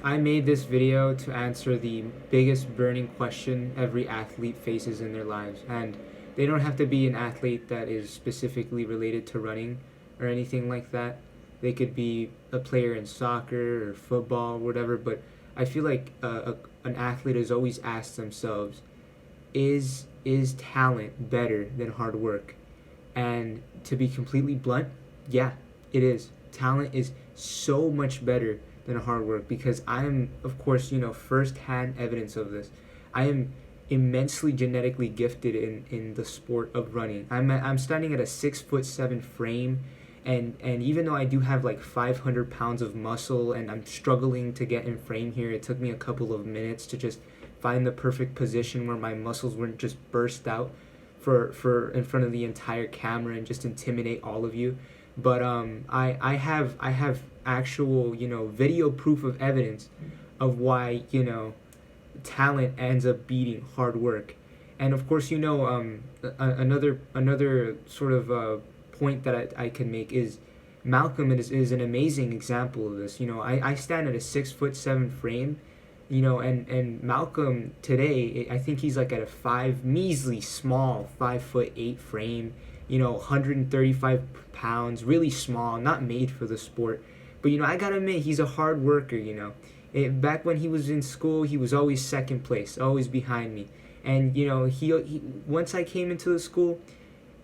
I made this video to answer the biggest burning question every athlete faces in their lives. And they don't have to be an athlete that is specifically related to running or anything like that. They could be a player in soccer or football, or whatever. But I feel like an athlete has always asked themselves, is talent better than hard work? And to be completely blunt, yeah, it is. Talent is so much better than hard work because I am, of course, first-hand evidence of this. I am immensely genetically gifted in the sport of running. I'm standing at a 6'7" frame, and even though I do have like 500 pounds of muscle and I'm struggling to get in frame here, it took me a couple of minutes to just find the perfect position where my muscles wouldn't just burst out for in front of the entire camera and just intimidate all of you. But I have actual video proof of evidence of why talent ends up beating hard work. And of course another sort of point that I can make is Malcolm is an amazing example of this. I stand at a 6'7" frame, and Malcolm today, I think he's like at a measly small 5'8" frame, 135 pounds, really small, not made for the sport. But I gotta admit, he's a hard worker. Back when he was in school, he was always second place, always behind me. And he once I came into the school,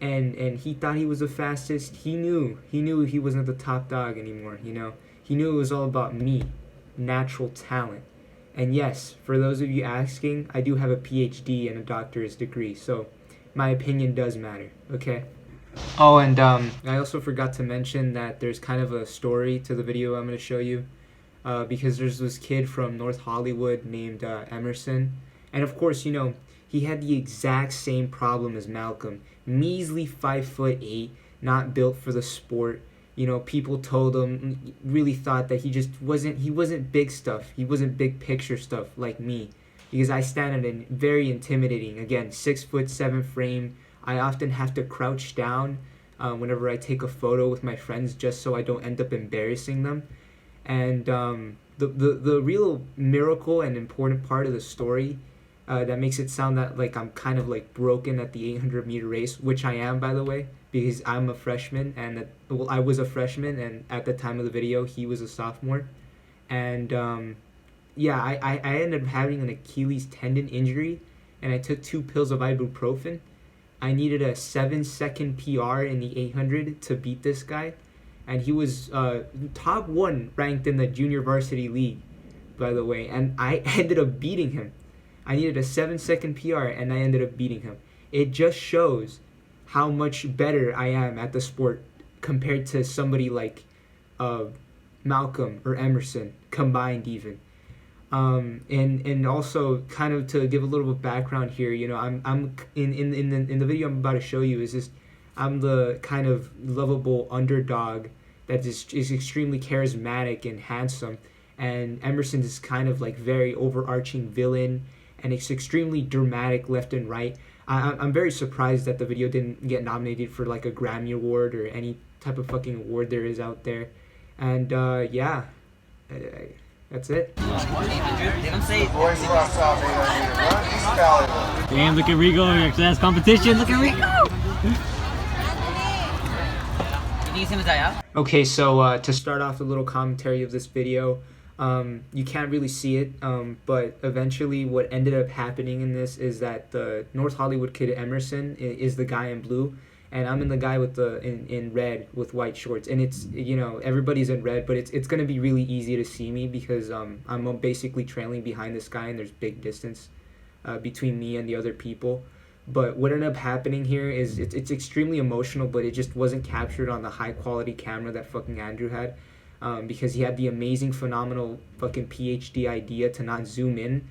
and he thought he was the fastest. He knew he wasn't the top dog anymore. He knew it was all about me, natural talent. And yes, for those of you asking, I do have a PhD and a doctorate degree, so my opinion does matter, okay? Oh, and I also forgot to mention that there's kind of a story to the video I'm going to show you, because there's this kid from North Hollywood named Emerson, and of course, he had the exact same problem as Malcolm. Measly 5'8", not built for the sport. People told him, really thought that he wasn't big stuff. He wasn't big picture stuff like me. Because I stand at a very intimidating, again, 6'7" frame. I often have to crouch down whenever I take a photo with my friends just so I don't end up embarrassing them. And the real miracle and important part of the story that makes it sound that like I'm kind of like broken at the 800-meter race, which I am, by the way, because I'm a freshman, and I was a freshman, and at the time of the video, he was a sophomore. And yeah, I ended up having an Achilles tendon injury, and I took 2 pills of ibuprofen. I needed a 7-second PR in the 800 to beat this guy, and he was top 1 ranked in the junior varsity league, by the way, and I ended up beating him. I needed a 7-second PR, and I ended up beating him. It just shows how much better I am at the sport compared to somebody like Malcolm or Emerson combined even. And also kind of to give a little bit of background here, I'm in the video I'm about to show you is just I'm the kind of lovable underdog that is extremely charismatic and handsome, and Emerson is kind of like very overarching villain, and it's extremely dramatic left and right. I'm very surprised that the video didn't get nominated for like a Grammy Award or any type of fucking award there is out there. And yeah, that's it. Damn, look at Rico in your class competition. Look at Rico. Okay, so to start off a little commentary of this video, you can't really see it, but eventually what ended up happening in this is that the North Hollywood kid Emerson is the guy in blue, and I'm in the guy with in red with white shorts, and it's everybody's in red, but it's gonna be really easy to see me because I'm basically trailing behind this guy, and there's big distance between me and the other people. But what ended up happening here is it's extremely emotional, but it just wasn't captured on the high quality camera that fucking Andrew had. Because he had the amazing, phenomenal fucking PhD idea to not zoom in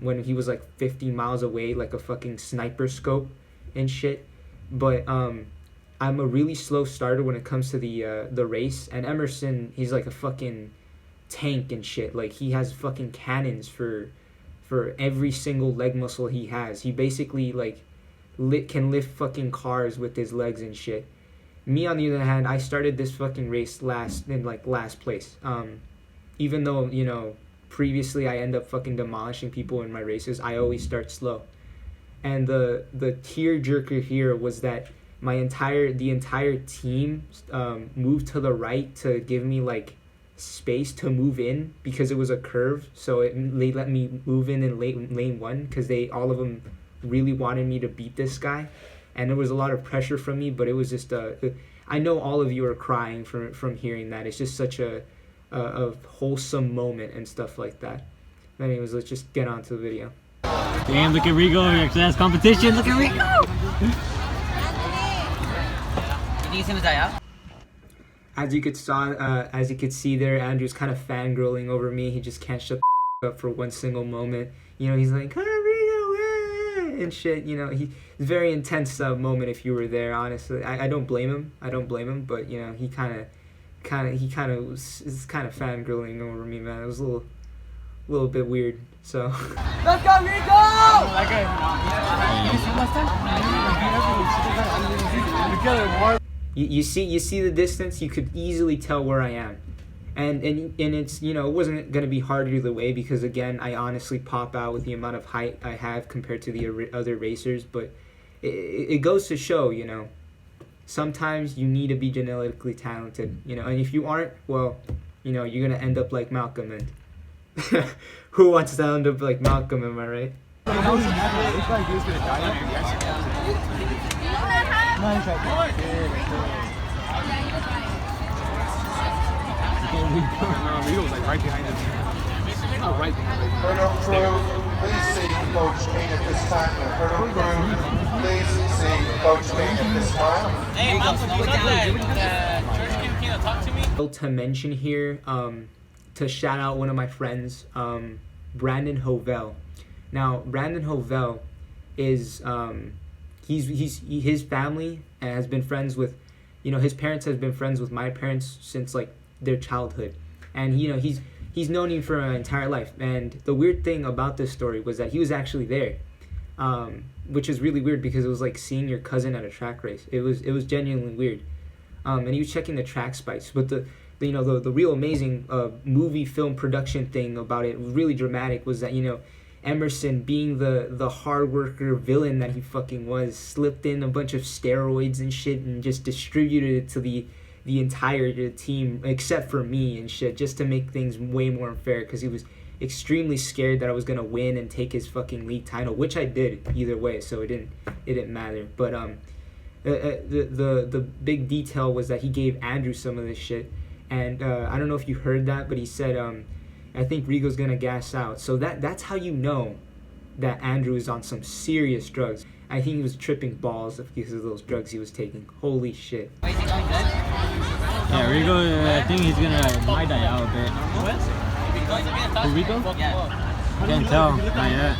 when he was like 50 miles away, like a fucking sniper scope and shit. But I'm a really slow starter when it comes to the race. And Emerson, he's like a fucking tank and shit. Like he has fucking cannons for every single leg muscle he has. He basically like can lift fucking cars with his legs and shit. Me, on the other hand, I started this fucking race last place. Even though, previously I end up fucking demolishing people in my races, I always start slow. And the tearjerker here was that the entire team moved to the right to give me like space to move in because it was a curve. So they let me move in lane 1 because all of them really wanted me to beat this guy, and there was a lot of pressure from me. But it was just I know all of you are crying from hearing that. It's just such a wholesome moment and stuff like that. Anyways, let's just get on to the video. Damn, look at Rigo, your class competition. Look at Rigo. As you could see there, Andrew's kind of fangirling over me. He just can't shut the up for one single moment. You know, he's like, and shit. You know, it's a very intense moment if you were there. Honestly, I don't blame him. But you know, he kind of is kind of fangirling over me, man. It was a little bit weird. So. Let's go, Rico! You see the distance. You could easily tell where I am, and it's, you know, it wasn't gonna be hard either way because again I honestly pop out with the amount of height I have compared to the other racers. But it goes to show, you know, sometimes you need to be genetically talented, you know, and if you aren't, well, you know, you're gonna end up like Malcolm. And who wants to end up like Malcolm? Am I right? Rigo's like right behind him. Not right behind him. Hurdle crew, please see Coach King at this time. The hurdle crew, please see Coach King at this time. Hey, Malcolm, you got that George Kim King to talk to me? To mention here, to shout out one of my friends, Brandon Hovell. Now, Brandon Hovell is his family has been friends with, you know, his parents has been friends with my parents since like their childhood, and you know he's known him for my entire life. And the weird thing about this story was that he was actually there, which is really weird because it was like seeing your cousin at a track race. It was genuinely weird, and he was checking the track spikes. But the real amazing movie film production thing about it, was really dramatic, was that, you know, Emerson, being the hard worker villain that he fucking was, slipped in a bunch of steroids and shit and just distributed it to the entire team except for me and shit, just to make things way more unfair, because he was extremely scared that I was gonna win and take his fucking league title, which I did either way, so it didn't matter. But the big detail was that he gave Andrew some of this shit, and I don't know if you heard that, but he said I think Rigo's gonna gas out. So that's how you know that Andrew is on some serious drugs. I think he was tripping balls because of those drugs he was taking. Holy shit. Yeah, Rigo, I think he's might die out a bit. Who, Rigo? Yeah. Can't tell, not yet.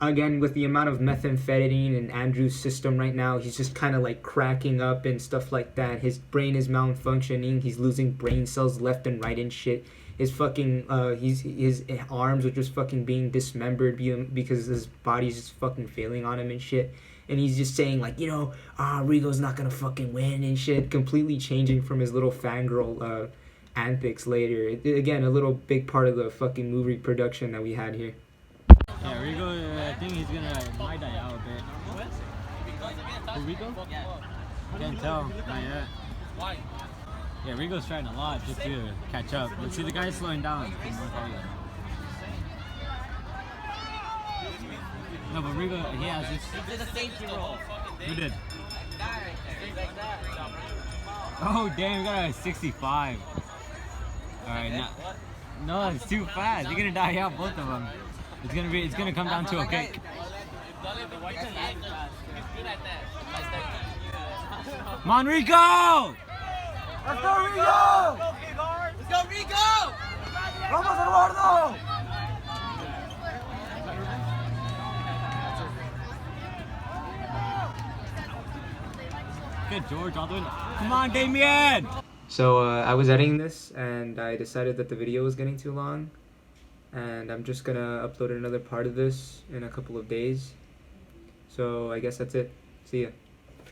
Again, with the amount of methamphetamine in Andrew's system right now, he's just kind of like cracking up and stuff like that. His brain is malfunctioning. He's losing brain cells left and right and shit. His fucking his arms are just fucking being dismembered because his body's just fucking failing on him and shit. And he's just saying like, you know, Rigo's not gonna fucking win and shit, completely changing from his little fangirl antics later. Again, a little big part of the fucking movie production that we had here. Yeah, Rigo, I think he's might die out a bit. Who, Rigo? Yeah. Can't tell, not yet. Why? Yeah, Rigo's trying a lot just to catch up. But see, the guy's slowing down. No, but Rigo, he has this. He did a safety roll. Who did? Guy right there. Like that. Oh, damn, we got a 65. Alright, now. No, it's too fast. You're gonna die out, both of them. It's gonna come down to a kick. Come on, Rico! Let's go, Rico! Let's go, Rico! Vamos, Eduardo! Good, George. Come on, Damien! So I was editing this and I decided that the video was getting too long, and I'm just gonna upload another part of this in a couple of days. So I guess that's it. See ya.